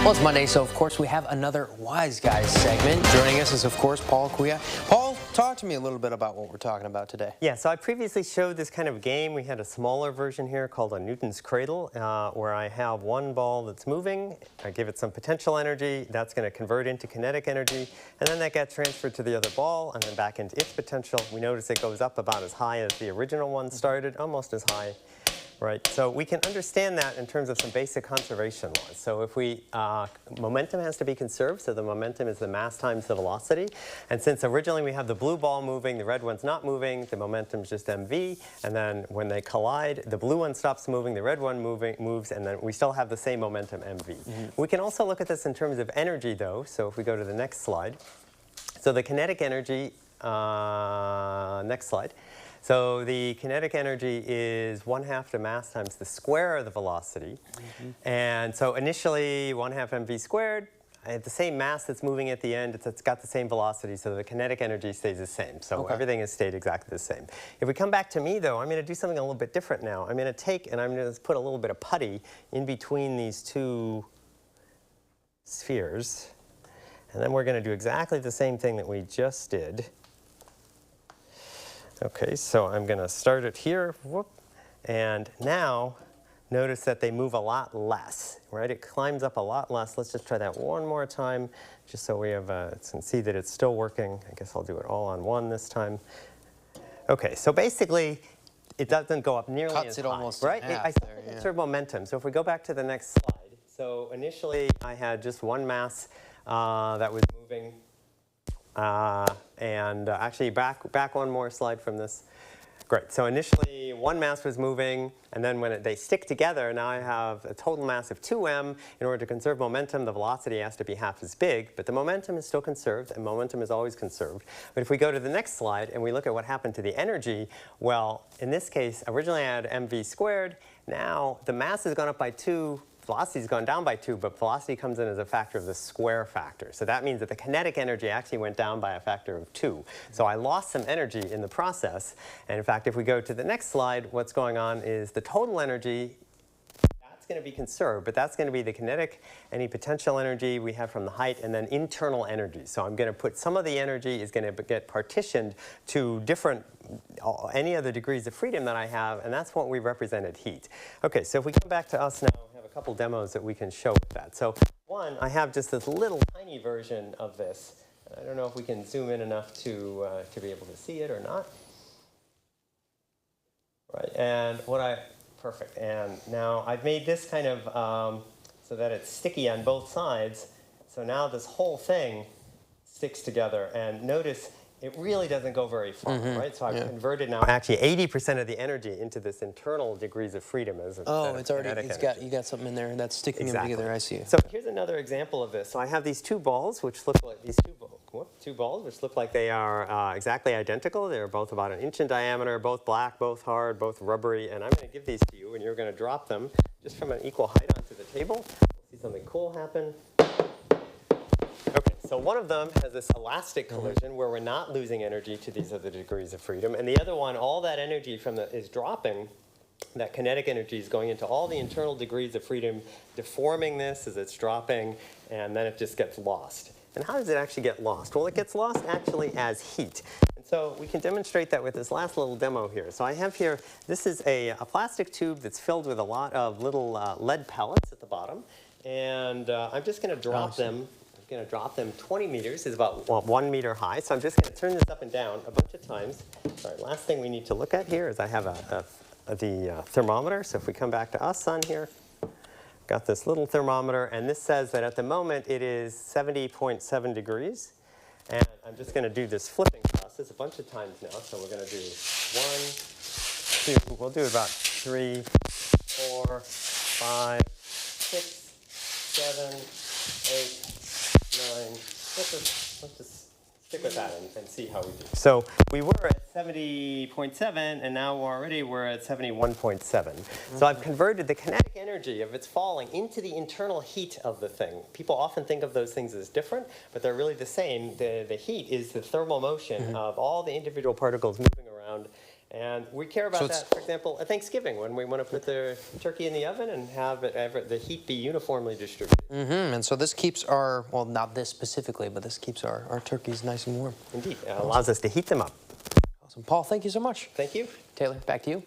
Well, it's Monday, so of course we have another Wise Guys segment. Joining us is, of course, Paul Kwiat. Paul, talk to me a little bit about what we're talking about today. Yeah, so I previously showed this kind of game. We had a smaller version here called a Newton's Cradle, where I have one ball that's moving. I give it some potential energy. That's going to convert into kinetic energy, and then that gets transferred to the other ball and then back into its potential. We notice it goes up about as high as the original one started, almost as high. Right, so we can understand that in terms of some basic conservation laws. So if we, momentum has to be conserved, so the momentum is the mass times the velocity. And since originally we have the blue ball moving, the red one's not moving, the momentum is just mv. And then when they collide, the blue one stops moving, the red one moves, and then we still have the same momentum mv. We can also look at this in terms of energy, though. So if we go to the next slide. So the kinetic energy, next slide. So the kinetic energy is 1/2 the mass times the square of the velocity. And so initially 1/2 mv squared, at the same mass that's moving at the end, it's got the same velocity, so the kinetic energy stays the same. So everything has stayed exactly the same. If we come back to me, though, I'm going to do something a little bit different now. I'm going to take and I'm going to put a little bit of putty in between these two spheres. And then we're going to do exactly the same thing that we just did. Okay, so I'm going to start it here, whoop, and now notice that they move a lot less, right? It climbs up a lot less. Let's just try that one more time, just so we have can see that it's still working. I guess I'll do it all on one this time. Okay, so basically, it doesn't go up nearly as high, almost right? in half I still conserve momentum. So if we go back to the next slide, so initially I had just one mass that was moving. Actually, back one more slide from this. Great. So initially, one mass was moving, and then when they stick together, now I have a total mass of 2m. In order to conserve momentum, the velocity has to be half as big, but the momentum is still conserved, and momentum is always conserved. But if we go to the next slide and we look at what happened to the energy, well, in this case, originally I had mv squared. Now the mass has gone up by 2. Velocity's gone down by 2, but velocity comes in as a factor of the square factor. So that means that the kinetic energy actually went down by a factor of 2. So I lost some energy in the process. And in fact, if we go to the next slide, what's going on is the total energy, that's going to be conserved, but that's going to be the kinetic, any potential energy we have from the height, and then internal energy. So I'm going to put some of the energy is going to get partitioned to different any other degrees of freedom that I have, and that's what we represented heat. Okay, so if we come back to us now, we have a couple demos that we can show with that. So one, I have just this little tiny version of this. I don't know if we can zoom in enough to be able to see it or not. Right, and perfect. And now I've made this kind of so that it's sticky on both sides. So now this whole thing sticks together, and notice it really doesn't go very far, right? So I've converted now actually 80% of the energy into this internal degrees of freedom as a it's already, you got something in there that's sticking them together, I see. So here's another example of this. So I have these two balls, which look like two balls, which look like they are exactly identical. They're both about 1 inch in diameter, both black, both hard, both rubbery, and I'm going to give these to you, and you're going to drop them just from an equal height onto the table. We'll see something cool happen. Okay, so one of them has this elastic collision where we're not losing energy to these other degrees of freedom, and the other one, all that energy is dropping. That kinetic energy is going into all the internal degrees of freedom, deforming this as it's dropping, and then it just gets lost. And how does it actually get lost? Well, it gets lost actually as heat. And so we can demonstrate that with this last little demo here. So I have here, this is a plastic tube that's filled with a lot of little lead pellets at the bottom, and I'm just going to drop them. I'm going to drop them 20 meters, is about 1 meter high. So I'm just going to turn this up and down a bunch of times. All right, last thing we need to look at here is I have the thermometer. So if we come back to us on here, got this little thermometer, and this says that at the moment it is 70.7 degrees. And I'm just going to do this flipping process a bunch of times now. So we're going to do 1, 2, we'll do about 3, 4, 5, 6, 7, 8, 9. Let's just stick with that and see how we do. So we were at 70.7, and now we're at 71.7. So I've converted the kinetic energy of its falling into the internal heat of the thing. People often think of those things as different, but they're really the same. The heat is the thermal motion of all the individual particles moving around, And we care about that, for example, at Thanksgiving, when we want to put the turkey in the oven and have the heat be uniformly distributed. And so this keeps our, well, not this specifically, but this keeps our turkeys nice and warm. Indeed. It allows us to heat them up. Awesome. Paul, thank you so much. Thank you. Taylor, back to you.